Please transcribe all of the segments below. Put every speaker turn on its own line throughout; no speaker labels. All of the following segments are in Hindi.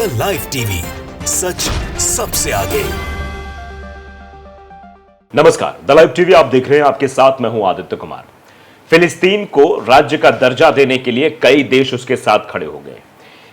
द लाइव टीवी, सच सबसे आगे।
नमस्कार, द लाइव टीवी आप देख रहे हैं। आपके साथ मैं हूं आदित्य कुमार। फिलिस्तीन को राज्य का दर्जा देने के लिए कई देश उसके साथ खड़े हो गए।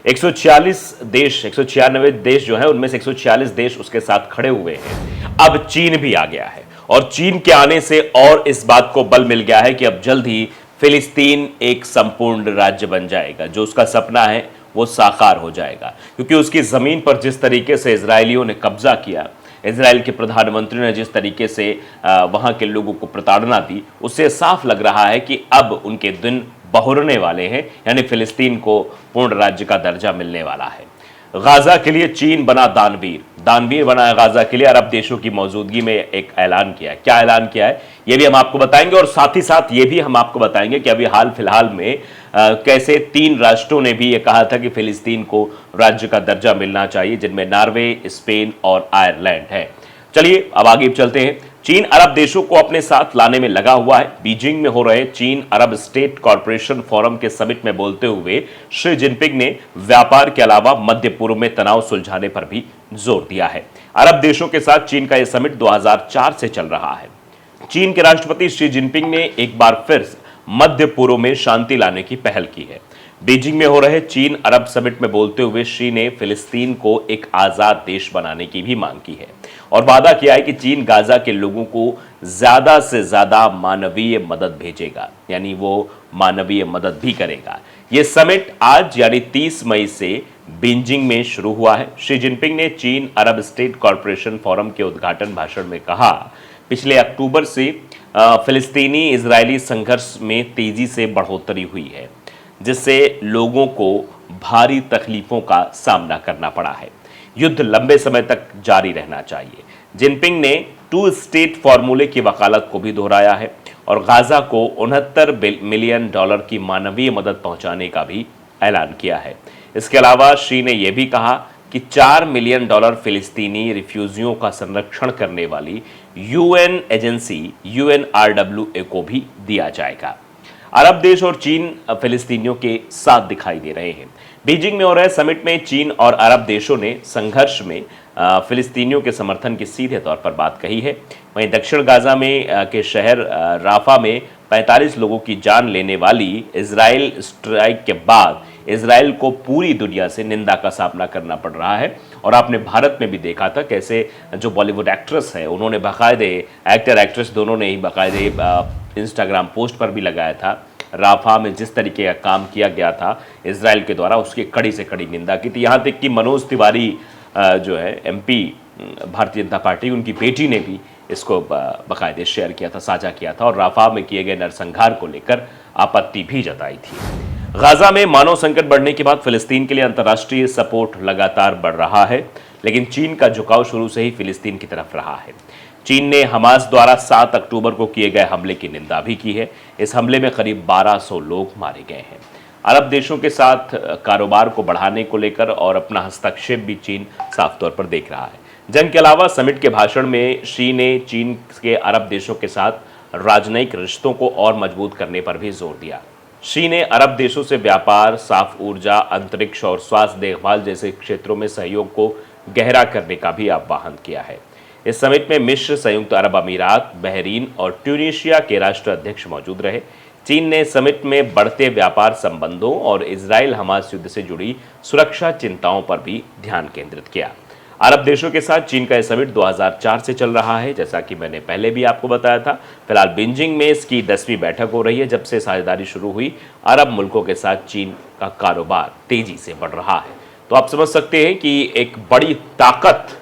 196 देश जो है, उनमें से 146 देश उसके साथ खड़े हुए हैं। अब चीन भी आ गया है और चीन के आने से और इस बात को बल मिल गया है कि अब जल्द ही फिलिस्तीन एक संपूर्ण राज्य बन जाएगा। जो उसका सपना है वो साकार हो जाएगा, क्योंकि उसकी जमीन पर जिस तरीके से इजरायलियों ने कब्जा किया, इजराइल के प्रधानमंत्री ने जिस तरीके से वहां के लोगों को प्रताड़ना दी, उससे साफ लग रहा है कि अब उनके दिन बहुरने वाले हैं। यानी फिलिस्तीन को पूर्ण राज्य का दर्जा मिलने वाला है। गाजा के लिए चीन बना दानवीर बना है। गाजा के लिए अरब देशों की मौजूदगी में एक ऐलान किया है। क्या ऐलान किया है ये भी हम आपको बताएंगे, और साथ ही साथ ये भी हम आपको बताएंगे कि अभी हाल फिलहाल में कैसे 3 राष्ट्रों ने भी ये कहा था कि फिलिस्तीन को राज्य का दर्जा मिलना चाहिए, जिनमें नॉर्वे, स्पेन और आयरलैंड है। चलिए अब आगे चलते हैं। चीन अरब देशों को अपने साथ लाने में लगा हुआ है। बीजिंग में हो रहे चीन अरब स्टेट कॉरपोरेशन फोरम के समिट में बोलते हुए शी जिनपिंग ने व्यापार के अलावा मध्य पूर्व में तनाव सुलझाने पर भी जोर दिया है। अरब देशों के साथ चीन का यह समिट 2004 से चल रहा है। चीन के राष्ट्रपति शी जिनपिंग ने एक बार फिर मध्य पूर्व में शांति लाने की पहल की है। बीजिंग में हो रहे चीन अरब समिट में बोलते हुए शी ने फिलिस्तीन को एक आजाद देश बनाने की भी मांग की है और वादा किया है कि चीन गाजा के लोगों को ज्यादा से ज्यादा मानवीय मदद भेजेगा, यानी वो मानवीय मदद भी करेगा। यह समिट आज यानी 30 मई से बीजिंग में शुरू हुआ है। शी जिनपिंग ने चीन अरब स्टेट कॉरपोरेशन फोरम के उद्घाटन भाषण में कहा, पिछले अक्टूबर से फिलिस्तीनी इजरायली संघर्ष में तेजी से बढ़ोतरी हुई है, जिससे लोगों को भारी तकलीफों का सामना करना पड़ा है। युद्ध लंबे समय तक जारी रहना चाहिए। जिनपिंग ने 2 स्टेट फॉर्मूले की वकालत को भी दोहराया है और गाजा को $69 मिलियन की मानवीय मदद पहुंचाने का भी ऐलान किया है। इसके अलावा शी ने यह भी कहा कि $4 मिलियन फिलिस्तीनी रिफ्यूजियों का संरक्षण करने वाली यूएन एजेंसी UNRWA को भी दिया जाएगा। अरब देश और चीन फिलिस्तीनियों के साथ दिखाई दे रहे हैं। बीजिंग में हो रहे समिट में चीन और अरब देशों ने संघर्ष में फिलिस्तीनियों के समर्थन की सीधे तौर पर बात कही है। वहीं दक्षिण गाजा में के शहर राफा में 45 लोगों की जान लेने वाली इजराइल स्ट्राइक के बाद इजराइल को पूरी दुनिया से निंदा का सामना करना पड़ रहा है। और आपने भारत में भी देखा था कैसे जो बॉलीवुड एक्ट्रेस है, उन्होंने बाकायदे, एक्टर एक्ट्रेस दोनों ने ही बाकायदे इंस्टाग्राम पोस्ट पर भी लगाया था, राफा में जिस तरीके का काम किया गया था इजराइल के द्वारा, उसकी कड़ी से कड़ी निंदा की थी। यहाँ तक कि मनोज तिवारी जो है MP भारतीय जनता पार्टी, उनकी बेटी ने भी इसको बाकायदे शेयर किया था, साझा किया था और राफा में किए गए नरसंहार को लेकर आपत्ति भी जताई थी। गाजा में मानव संकट बढ़ने के बाद फिलिस्तीन के लिए अंतर्राष्ट्रीय सपोर्ट लगातार बढ़ रहा है, लेकिन चीन का झुकाव शुरू से ही फिलिस्तीन की तरफ रहा है। चीन ने हमास द्वारा 7 अक्टूबर को किए गए हमले की निंदा भी की है। इस हमले में करीब 1200 लोग मारे गए हैं। अरब देशों के साथ कारोबार को बढ़ाने को लेकर और अपना हस्तक्षेप भी चीन साफ तौर पर देख रहा है। जंग के अलावा समिट के भाषण में शी ने चीन के अरब देशों के साथ राजनयिक रिश्तों को और मजबूत करने पर भी जोर दिया। शी ने अरब देशों से व्यापार, साफ ऊर्जा, अंतरिक्ष और स्वास्थ्य देखभाल जैसे क्षेत्रों में सहयोग को गहरा करने का भी आह्वान किया है। इस समिट में मिस्र, संयुक्त अरब अमीरात, बहरीन और ट्यूनीशिया के राष्ट्राध्यक्ष मौजूद रहे। चीन ने समिट में बढ़ते व्यापार संबंधों और इजराइल हमास युद्ध से जुड़ी सुरक्षा चिंताओं पर भी ध्यान केंद्रित किया। अरब देशों के साथ चीन का यह समिट 2004 से चल रहा है, जैसा कि मैंने पहले भी आपको बताया था। फिलहाल बीजिंग में इसकी 10वीं बैठक हो रही है। जब से साझेदारी शुरू हुई, अरब मुल्कों के साथ चीन का कारोबार तेजी से बढ़ रहा है। तो आप समझ सकते हैं कि एक बड़ी ताकत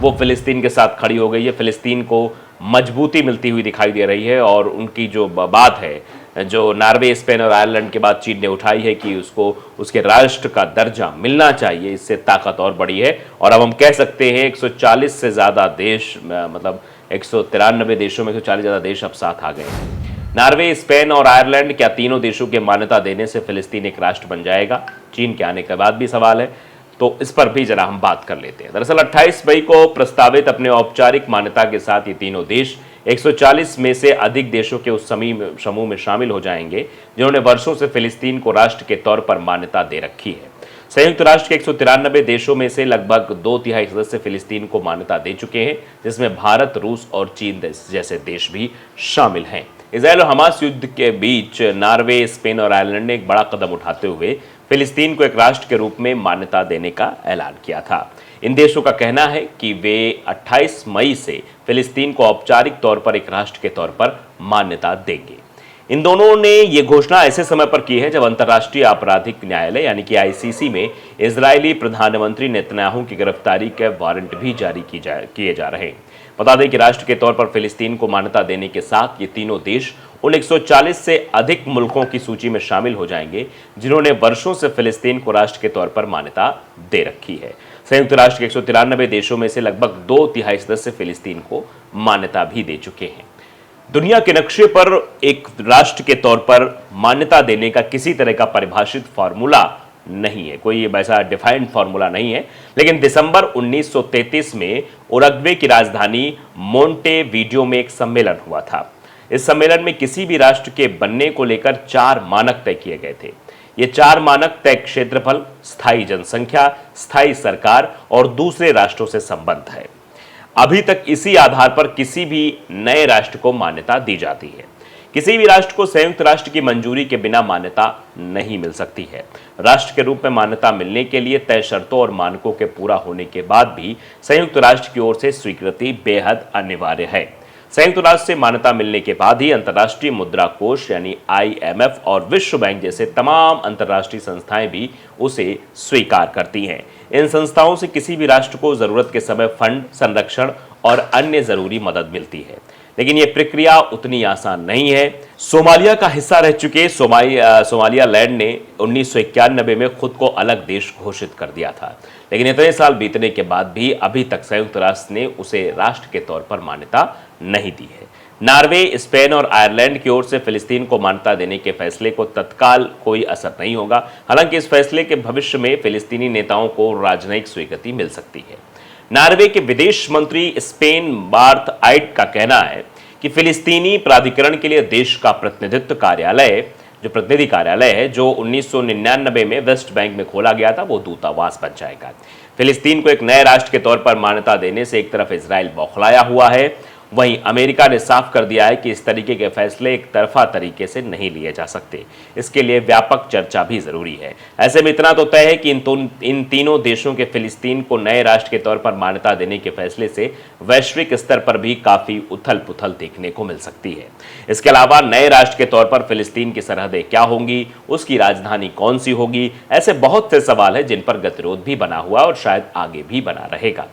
वो फिलिस्तीन के साथ खड़ी हो गई है। फिलिस्तीन को मजबूती मिलती हुई दिखाई दे रही है और उनकी जो बात है, जो नॉर्वे, स्पेन और आयरलैंड के बाद चीन ने उठाई है कि उसको उसके राष्ट्र का दर्जा मिलना चाहिए, इससे ताकत और बढ़ी है। और अब हम कह सकते हैं 140 से ज़्यादा देश, मतलब 193 देशों में 140 ज़्यादा देश अब साथ आ गए हैं। नॉर्वे, स्पेन और आयरलैंड, क्या तीनों देशों के मान्यता देने से फिलिस्तीन एक राष्ट्र बन जाएगा? चीन के आने के बाद भी सवाल है, तो इस पर भी जरा हम बात कर लेते हैं। दरअसल 28 मई को प्रस्तावित अपने औपचारिक मान्यता के साथ ये तीनों देश 140 में से अधिक देशों के उस समूह में शामिल हो जाएंगे जिन्होंने वर्षों से फिलिस्तीन को राष्ट्र के तौर पर मान्यता दे रखी है। संयुक्त राष्ट्र के 193 देशों में से लगभग 2/3 सदस्य फिलिस्तीन को मान्यता दे चुके हैं, जिसमें भारत, रूस और चीन जैसे देश भी शामिल हैं। इजराइल और हमास युद्ध के बीच नॉर्वे, स्पेन और आयरलैंड ने एक बड़ा कदम उठाते हुए फिलिस्तीन को एक राष्ट्र के रूप में मान्यता देने का ऐलान किया था। इन देशों का कहना है कि वे 28 मई से फिलिस्तीन को औपचारिक तौर पर एक राष्ट्र के तौर पर मान्यता देंगे। इन दोनों ने ये घोषणा ऐसे समय पर की है जब अंतर्राष्ट्रीय आपराधिक न्यायालय यानी कि आईसीसी में इजरायली प्रधानमंत्री नेतन्याहू की गिरफ्तारी के वारंट भी जारी किए जा रहे हैं। बता दें कि राष्ट्र के तौर पर फिलिस्तीन को मान्यता देने के साथ ये तीनों देश उन 140 से अधिक मुल्कों की सूची में शामिल हो जाएंगे जिन्होंने वर्षों से फिलिस्तीन को राष्ट्र के तौर पर मान्यता दे रखी है। संयुक्त राष्ट्र के 193 देशों में से लगभग 2/3 सदस्य फिलिस्तीन को मान्यता भी दे चुके हैं। दुनिया के नक्शे पर एक राष्ट्र के तौर पर मान्यता देने का किसी तरह का परिभाषित फॉर्मूला नहीं है, कोई वैसा डिफाइंड फॉर्मूला नहीं है, लेकिन दिसंबर 1933 में उरुग्वे की राजधानी मोंटेवीडियो में एक सम्मेलन हुआ था। इस सम्मेलन में किसी भी राष्ट्र के बनने को लेकर 4 मानक तय किए गए थे। ये 4 मानक तय क्षेत्रफल, स्थायी जनसंख्या, स्थायी सरकार और दूसरे राष्ट्रों से संबंध है। अभी तक इसी आधार पर किसी भी नए राष्ट्र को मान्यता दी जाती है। किसी भी राष्ट्र को संयुक्त राष्ट्र की मंजूरी के बिना मान्यता नहीं मिल सकती है। राष्ट्र के रूप में मान्यता मिलने के लिए तय शर्तों और मानकों के पूरा होने के बाद भी संयुक्त राष्ट्र की ओर से स्वीकृति बेहद अनिवार्य है। संयुक्त राष्ट्र से मान्यता मिलने के बाद ही अंतर्राष्ट्रीय मुद्रा कोष यानी IMF और विश्व बैंक जैसे तमाम अंतर्राष्ट्रीय संस्थाएं भी उसे स्वीकार करती हैं। इन संस्थाओं से किसी भी राष्ट्र को जरूरत के समय फंड, संरक्षण और अन्य जरूरी मदद मिलती है, लेकिन यह प्रक्रिया उतनी आसान नहीं है। सोमालिया का हिस्सा रह चुके सोमालियालैंड ने 1991 में खुद को अलग देश घोषित कर दिया था, लेकिन इतने साल बीतने के बाद भी अभी तक संयुक्त राष्ट्र ने उसे राष्ट्र के तौर पर मान्यता नहीं दी है। नॉर्वे, स्पेन और आयरलैंड की ओर से फिलिस्तीन को मान्यता देने के फैसले को तत्काल कोई असर नहीं होगा। हालांकि इस फैसले के भविष्य में फिलिस्तीनी नेताओं को राजनयिक स्वीकृति मिल सकती है। नॉर्वे के विदेश मंत्री स्पेन बार्थ आइट का कहना है कि फिलिस्तीनी प्राधिकरण के लिए देश का प्रतिनिधि कार्यालय है जो 1999 में वेस्ट बैंक में खोला गया था, वो दूतावास बन जाएगा। फिलिस्तीन को एक नए राष्ट्र के तौर पर मान्यता देने से एक तरफ इजराइल बौखलाया हुआ है, वहीं अमेरिका ने साफ कर दिया है कि इस तरीके के फैसले एक तरफा तरीके से नहीं लिए जा सकते। इसके लिए व्यापक चर्चा भी जरूरी है। ऐसे में इतना तो तय है कि इन तीनों देशों के फिलिस्तीन को नए राष्ट्र के तौर पर मान्यता देने के फैसले से वैश्विक स्तर पर भी काफी उथल पुथल देखने को मिल सकती है। इसके अलावा नए राष्ट्र के तौर पर फिलिस्तीन की सरहदें क्या होंगी, उसकी राजधानी कौन सी होगी, ऐसे बहुत से सवाल है जिन पर गतिरोध भी बना हुआ और शायद आगे भी बना रहेगा।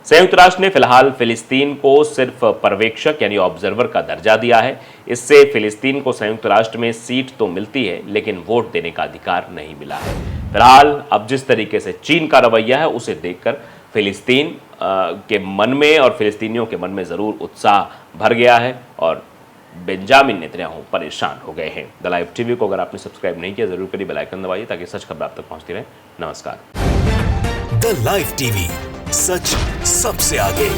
संयुक्त राष्ट्र ने फिलहाल फिलिस्तीन को सिर्फ पर्यवेक्षक यानी ऑब्जर्वर का दर्जा दिया है। इससे फिलिस्तीन को संयुक्त राष्ट्र में सीट तो मिलती है, लेकिन वोट देने का अधिकार नहीं मिला है। फिलहाल अब जिस तरीके से चीन का रवैया है उसे देखकर फिलिस्तीन के मन में और फिलिस्तीनियों के मन में जरूर उत्साह भर गया है और बेंजामिन नेतन्याहू परेशान हो गए हैं। द लाइव टीवी को अगर आपने सब्सक्राइब नहीं किया जरूर करिए, बेल आइकन दबाइए ताकि सच खबर आप तक पहुंचती रहे। नमस्कार।
द लाइव टीवी, सच सबसे आगे।